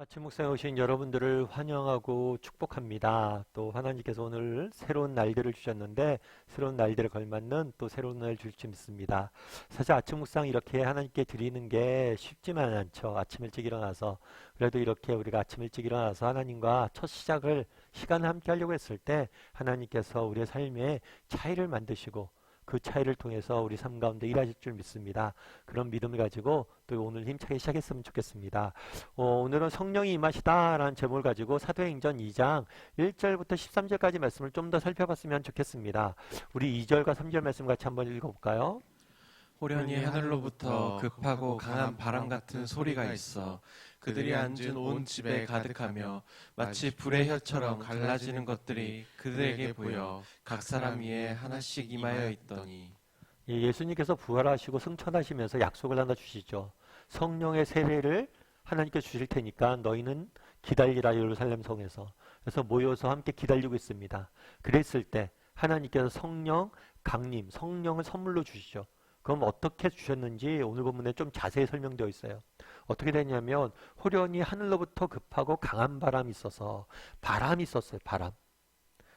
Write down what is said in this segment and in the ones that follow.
아침 묵상에 오신 여러분들을 환영하고 축복합니다. 또 하나님께서 오늘 새로운 날들을 주셨는데 새로운 날들에 걸맞는 또 새로운 날 줄 줄 믿습니다. 사실 아침 묵상 이렇게 하나님께 드리는 게 쉽지만 않죠. 아침 일찍 일어나서 그래도 이렇게 우리가 아침 일찍 일어나서 하나님과 첫 시간을 함께 하려고 했을 때 하나님께서 우리의 삶에 차이를 만드시고 그 차이를 통해서 우리 삶 가운데 일하실 줄 믿습니다. 그런 믿음을 가지고 또 오늘 힘차게 시작했으면 좋겠습니다. 오늘은 성령이 임하시다라는 제목을 가지고 사도행전 2장 1절부터 13절까지 말씀을 좀 더 살펴봤으면 좋겠습니다. 우리 2절과 3절 말씀 같이 한번 읽어볼까요? 호련히 하늘로부터 급하고 강한 바람 같은 소리가 있어 그들이 앉은 온 집에 가득하며 마치 불의 혀처럼 갈라지는 것들이 그들에게 보여 각 사람 위에 하나씩 임하여 있더니. 예수님께서 부활하시고 승천하시면서 약속을 하나 주시죠. 성령의 세례를 하나님께 주실 테니까 너희는 기다리라 예루살렘 성에서. 그래서 모여서 함께 기다리고 있습니다. 그랬을 때 하나님께서 성령 강림, 성령을 선물로 주시죠. 그럼 어떻게 주셨는지 오늘 본문에 좀 자세히 설명되어 있어요. 어떻게 되냐면 호련히 하늘로부터 급하고 강한 바람이 있어서 바람이 있었어요. 바람.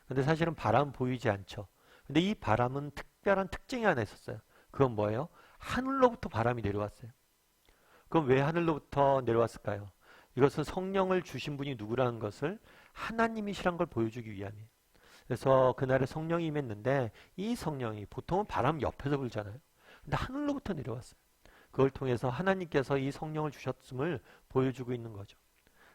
근데 사실은 바람 보이지 않죠. 근데 이 바람은 특별한 특징이 하나 있었어요. 그건 뭐예요? 하늘로부터 바람이 내려왔어요. 그럼 왜 하늘로부터 내려왔을까요? 이것은 성령을 주신 분이 누구라는 것을 하나님이시란 걸 보여주기 위함이에요. 그래서 그날에 성령이 임했는데 이 성령이 보통은 바람 옆에서 불잖아요. 근데 하늘로부터 내려왔어요. 그걸 통해서 하나님께서 이 성령을 주셨음을 보여주고 있는 거죠.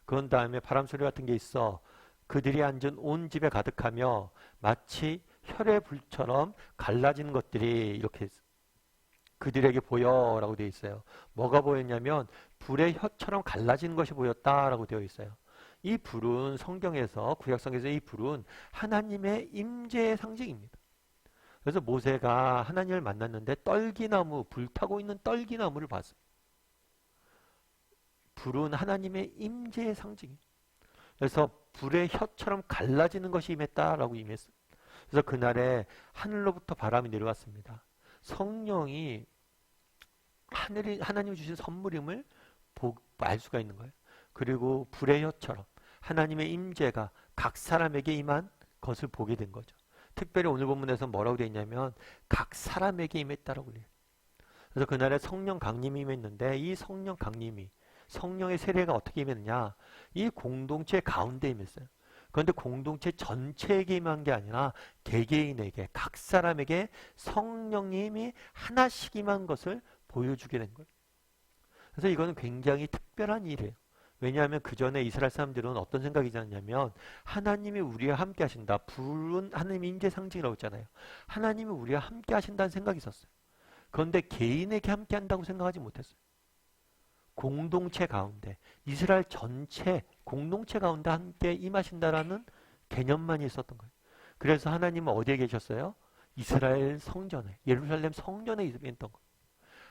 그런 다음에 바람 소리 같은 게 있어 그들이 앉은 온 집에 가득하며 마치 혈의 불처럼 갈라지는 것들이 이렇게 그들에게 보여라고 되어 있어요. 뭐가 보였냐면 불의 혀처럼 갈라지는 것이 보였다라고 되어 있어요. 이 불은 성경에서 구약성경에서 이 불은 하나님의 임재의 상징입니다. 그래서 모세가 하나님을 만났는데 떨기나무, 불타고 있는 떨기나무를 봤어요. 불은 하나님의 임재의 상징이에요. 그래서 불의 혀처럼 갈라지는 것이 임했다라고 임했어요. 그래서 그날에 하늘로부터 바람이 내려왔습니다. 성령이 하나님이 주신 선물임을 알 수가 있는 거예요. 그리고 불의 혀처럼 하나님의 임재가 각 사람에게 임한 것을 보게 된 거죠. 특별히 오늘 본문에서 뭐라고 되어 있냐면 각 사람에게 임했다라고 그래요. 그래서 그날에 성령 강림이 임했는데 이 성령 강림이 성령의 세례가 어떻게 임했느냐? 이 공동체 가운데 임했어요. 그런데 공동체 전체에게 임한 게 아니라 개개인에게 각 사람에게 성령님이 하나씩 임한 것을 보여주게 된 거예요. 그래서 이거는 굉장히 특별한 일이에요. 왜냐하면 그 전에 이스라엘 사람들은 어떤 생각이 있었냐면 하나님이 우리와 함께 하신다. 불은 하나님의 임재 상징이라고 했잖아요. 하나님이 우리와 함께 하신다는 생각이 있었어요. 그런데 개인에게 함께 한다고 생각하지 못했어요. 공동체 가운데 이스라엘 전체 공동체 가운데 함께 임하신다라는 개념만 있었던 거예요. 그래서 하나님은 어디에 계셨어요? 이스라엘 성전에 예루살렘 성전에 임했던 거예요.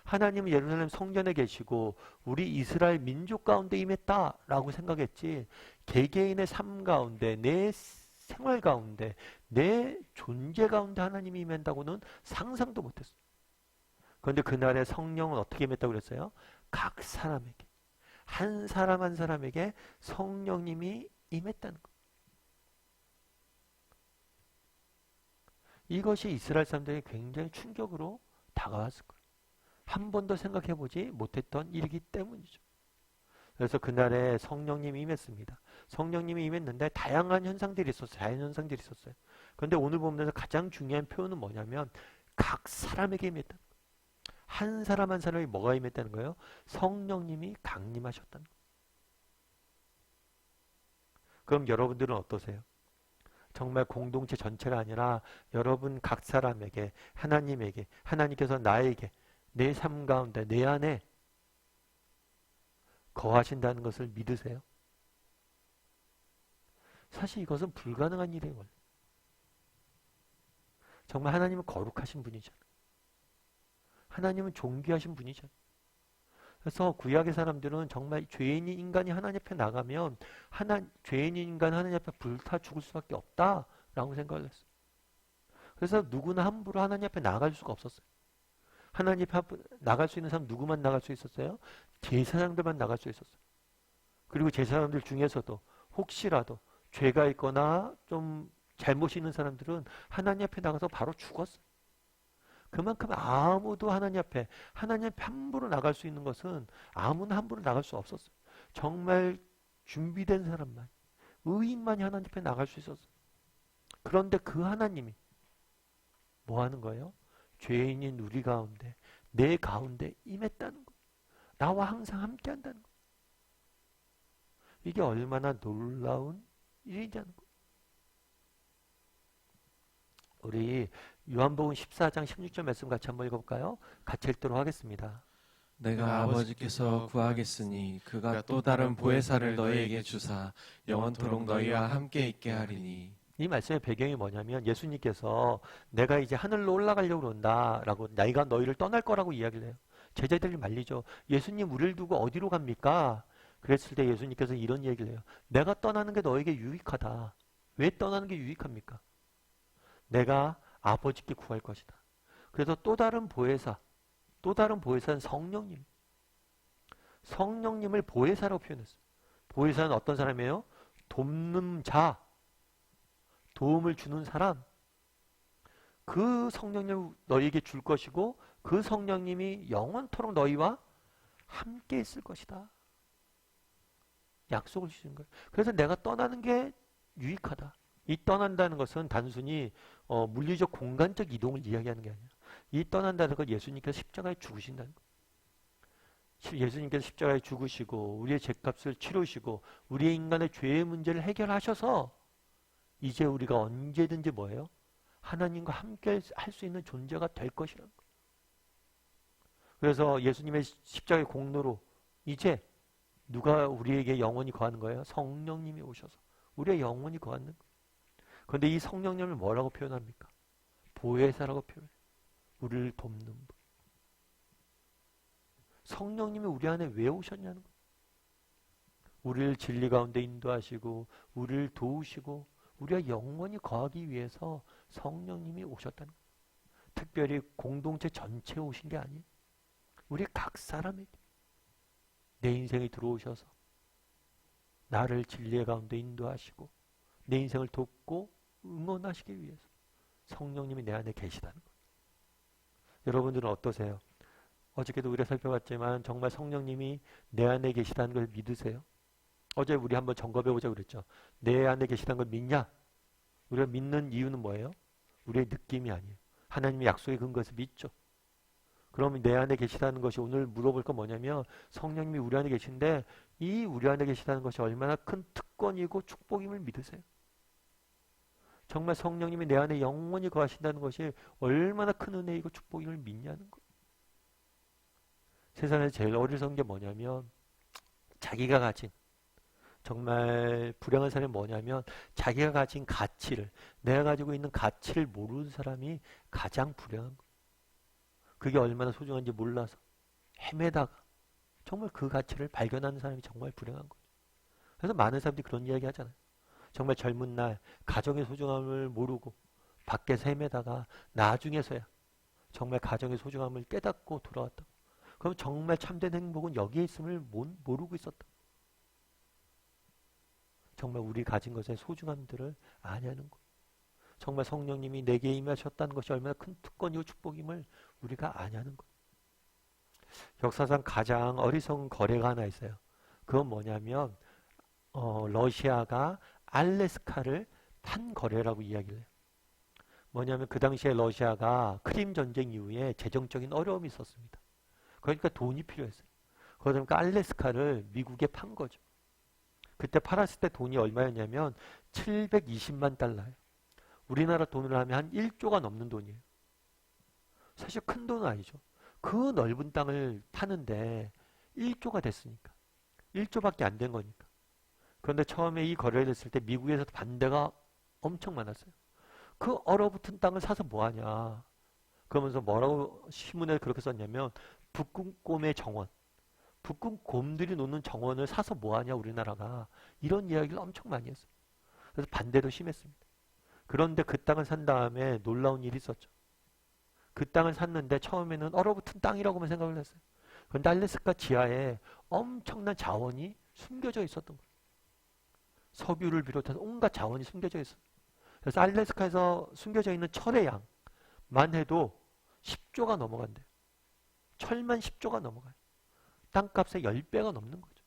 하나님은 예루살렘 성전에 계시고 우리 이스라엘 민족 가운데 임했다라고 생각했지 개개인의 삶 가운데 내 생활 가운데 내 존재 가운데 하나님이 임한다고는 상상도 못했어요. 그런데 그날의 성령은 어떻게 임했다고 그랬어요? 각 사람에게 한 사람 한 사람에게 성령님이 임했다는 거예요. 이것이 이스라엘 사람들에게 굉장히 충격으로 다가왔을 거예요. 한 번도 생각해보지 못했던 일이기 때문이죠. 그래서 그날에 성령님이 임했습니다. 성령님이 임했는데 다양한 현상들이 있었어요. 자연현상들이 있었어요. 그런데 오늘 보면서 가장 중요한 표현은 뭐냐면 각 사람에게 임했다. 한 사람 한 사람이 뭐가 임했다는 거예요? 성령님이 강림하셨다는 거예요. 그럼 여러분들은 어떠세요? 정말 공동체 전체가 아니라 여러분 각 사람에게 하나님에게 하나님께서 나에게 내 삶 가운데 내 안에 거하신다는 것을 믿으세요? 사실 이것은 불가능한 일이에요. 정말 하나님은 거룩하신 분이잖아요. 하나님은 존귀하신 분이잖아요. 그래서 구약의 사람들은 정말 죄인인 인간이 하나님 앞에 나가면 죄인인 인간 하나님 앞에 불타 죽을 수밖에 없다라고 생각을 했어요. 그래서 누구나 함부로 하나님 앞에 나갈 수가 없었어요. 하나님 앞에 나갈 수 있는 사람 누구만 나갈 수 있었어요? 제사장들만 나갈 수 있었어요. 그리고 제사장들 중에서도 혹시라도 죄가 있거나 좀 잘못이 있는 사람들은 하나님 앞에 나가서 바로 죽었어요. 그만큼 아무도 하나님 앞에 함부로 나갈 수 있는 것은 아무나 함부로 나갈 수 없었어요. 정말 준비된 사람만, 의인만이 하나님 앞에 나갈 수 있었어요. 그런데 그 하나님이 뭐 하는 거예요? 죄인인 우리 가운데, 내 가운데 임했다는 거예요. 나와 항상 함께 한다는 거예요. 이게 얼마나 놀라운 일이냐는 거예요. 우리 요한복음 14장 16절 말씀 같이 한번 읽어볼까요? 같이 읽도록 하겠습니다. 내가 아버지께서 구하겠으니 그가 또 다른 보혜사를 너희에게 주사 영원토록 너희와 함께 있게 하리니. 이 말씀의 배경이 뭐냐면 예수님께서 내가 이제 하늘로 올라가려고 그런다라고 내가 너희를 떠날 거라고 이야기를 해요. 제자들이 말리죠. 예수님 우리를 두고 어디로 갑니까? 그랬을 때 예수님께서 이런 얘기를 해요. 내가 떠나는 게 너에게 유익하다. 왜 떠나는 게 유익합니까? 내가 아버지께 구할 것이다. 그래서 또 다른 보혜사는 성령님. 성령님을 보혜사라고 표현했어요. 보혜사는 어떤 사람이에요? 돕는 자, 도움을 주는 사람. 그 성령님을 너희에게 줄 것이고 그 성령님이 영원토록 너희와 함께 있을 것이다. 약속을 주시는 거예요. 그래서 내가 떠나는 게 유익하다. 이 떠난다는 것은 단순히 물리적 공간적 이동을 이야기하는 게 아니라 이 떠난다는 건 예수님께서 십자가에 죽으신다는 거예요. 예수님께서 십자가에 죽으시고 우리의 죄값을 치르시고 우리의 인간의 죄의 문제를 해결하셔서 이제 우리가 언제든지 뭐예요? 하나님과 함께 할 수 있는 존재가 될 것이라는 거예요. 그래서 예수님의 십자가의 공로로 이제 누가 우리에게 영원히 거하는 거예요? 성령님이 오셔서 우리의 영원히 거하는 거예요. 그런데 이 성령님을 뭐라고 표현합니까? 보혜사라고 표현해요. 우리를 돕는 분. 성령님이 우리 안에 왜 오셨냐는 거예요. 우리를 진리 가운데 인도하시고 우리를 도우시고 우리가 영원히 거하기 위해서 성령님이 오셨다는 거예요. 특별히 공동체 전체에 오신 게 아니에요. 우리 각 사람에게 내 인생에 들어오셔서 나를 진리 가운데 인도하시고 내 인생을 돕고 응원하시기 위해서 성령님이 내 안에 계시다는 거예요. 여러분들은 어떠세요? 어저께도 우리가 살펴봤지만 정말 성령님이 내 안에 계시다는 걸 믿으세요? 어제 우리 한번 점검해보자고 그랬죠. 내 안에 계시다는 걸 믿냐? 우리가 믿는 이유는 뭐예요? 우리의 느낌이 아니에요. 하나님의 약속에 근거해서 믿죠. 그러면 내 안에 계시다는 것이 오늘 물어볼 건 뭐냐면 성령님이 우리 안에 계신데 이 우리 안에 계시다는 것이 얼마나 큰 특권이고 축복임을 믿으세요? 정말 성령님이 내 안에 영원히 거하신다는 것이 얼마나 큰 은혜이고 축복임을 믿냐는 거예요. 세상에서 제일 어리석은 게 뭐냐면 자기가 가진 정말 불행한 사람이 뭐냐면 자기가 가진 가치를 내가 가지고 있는 가치를 모르는 사람이 가장 불행한 거예요. 그게 얼마나 소중한지 몰라서 헤매다가 정말 그 가치를 발견하는 사람이 정말 불행한 거예요. 그래서 많은 사람들이 그런 이야기 하잖아요. 정말 젊은 날 가정의 소중함을 모르고 밖에서 헤매다가 나중에서야 정말 가정의 소중함을 깨닫고 돌아왔다. 그럼 정말 참된 행복은 여기에 있음을 모르고 있었다. 정말 우리 가진 것의 소중함들을 아냐는 것. 정말 성령님이 내게 임하셨다는 것이 얼마나 큰 특권이고 축복임을 우리가 아냐는 것. 역사상 가장 어리석은 거래가 하나 있어요. 그건 뭐냐면 러시아가 알래스카를 판 거래라고 이야기를 해요. 뭐냐면 그 당시에 러시아가 크림 전쟁 이후에 재정적인 어려움이 있었습니다. 그러니까 돈이 필요했어요. 그러니까 알래스카를 미국에 판 거죠. 그때 팔았을 때 돈이 얼마였냐면 720만 달러예요. 우리나라 돈으로 하면 한 1조가 넘는 돈이에요. 사실 큰 돈은 아니죠. 그 넓은 땅을 타는데 1조가 됐으니까. 1조밖에 안 된 거니까. 그런데 처음에 이 거래를 했을 때 미국에서도 반대가 엄청 많았어요. 그 얼어붙은 땅을 사서 뭐하냐. 그러면서 뭐라고 신문에 그렇게 썼냐면 북극곰의 정원. 북극곰들이 노는 정원을 사서 뭐하냐 우리나라가. 이런 이야기를 엄청 많이 했어요. 그래서 반대도 심했습니다. 그런데 그 땅을 산 다음에 놀라운 일이 있었죠. 그 땅을 샀는데 처음에는 얼어붙은 땅이라고만 생각을 했어요. 그런데 알래스카 지하에 엄청난 자원이 숨겨져 있었던 거예요. 석유를 비롯해서 온갖 자원이 숨겨져 있어요. 그래서 알래스카에서 숨겨져 있는 철의 양만 해도 10조가 넘어간대요. 철만 10조가 넘어가요. 땅값의 10배가 넘는 거죠.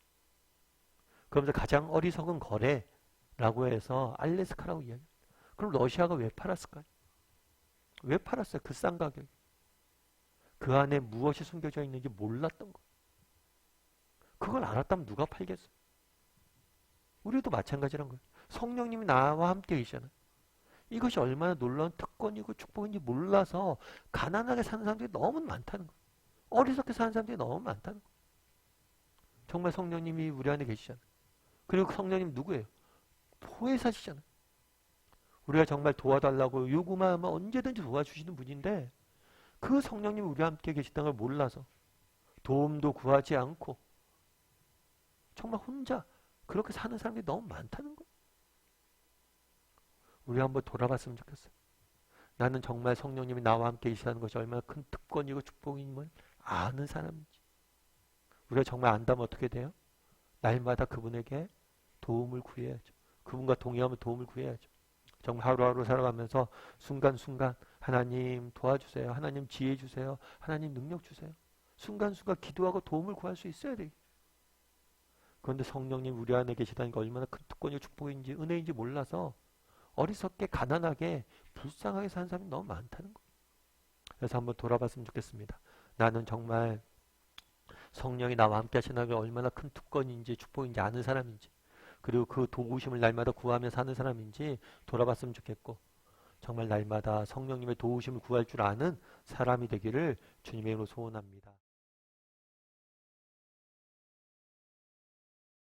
그러면서 가장 어리석은 거래라고 해서 알래스카라고 이야기해요. 그럼 러시아가 왜 팔았을까요? 왜 팔았어요? 그 싼 가격에. 그 안에 무엇이 숨겨져 있는지 몰랐던 거예요. 그걸 알았다면 누가 팔겠어요? 우리도 마찬가지란 거예요. 성령님이 나와 함께 계시잖아요. 이것이 얼마나 놀라운 특권이고 축복인지 몰라서 가난하게 사는 사람들이 너무 많다는 거예요. 어리석게 사는 사람들이 너무 많다는 거예요. 정말 성령님이 우리 안에 계시잖아요. 그리고 성령님 누구예요? 보혜사시잖아요. 우리가 정말 도와달라고 요구만 하면 언제든지 도와주시는 분인데 그 성령님이 우리와 함께 계시다는 걸 몰라서 도움도 구하지 않고 정말 혼자 그렇게 사는 사람들이 너무 많다는 거예요. 우리 한번 돌아봤으면 좋겠어요. 나는 정말 성령님이 나와 함께 계시다는 것이 얼마나 큰 특권이고 축복임을 아는 사람인지. 우리가 정말 안다면 어떻게 돼요? 날마다 그분에게 도움을 구해야죠. 그분과 동의하면 도움을 구해야죠. 정말 하루하루 살아가면서 순간순간 하나님 도와주세요. 하나님 지혜 주세요. 하나님 능력 주세요. 순간순간 기도하고 도움을 구할 수 있어야 돼요. 그런데 성령님 우리 안에 계시다는 게 얼마나 큰 특권이고 축복인지 은혜인지 몰라서 어리석게 가난하게 불쌍하게 사는 사람이 너무 많다는 거예요. 그래서 한번 돌아봤으면 좋겠습니다. 나는 정말 성령이 나와 함께 하시는 게 얼마나 큰 특권인지 축복인지 아는 사람인지 그리고 그 도우심을 날마다 구하며 사는 사람인지 돌아봤으면 좋겠고 정말 날마다 성령님의 도우심을 구할 줄 아는 사람이 되기를 주님의 이름으로 소원합니다.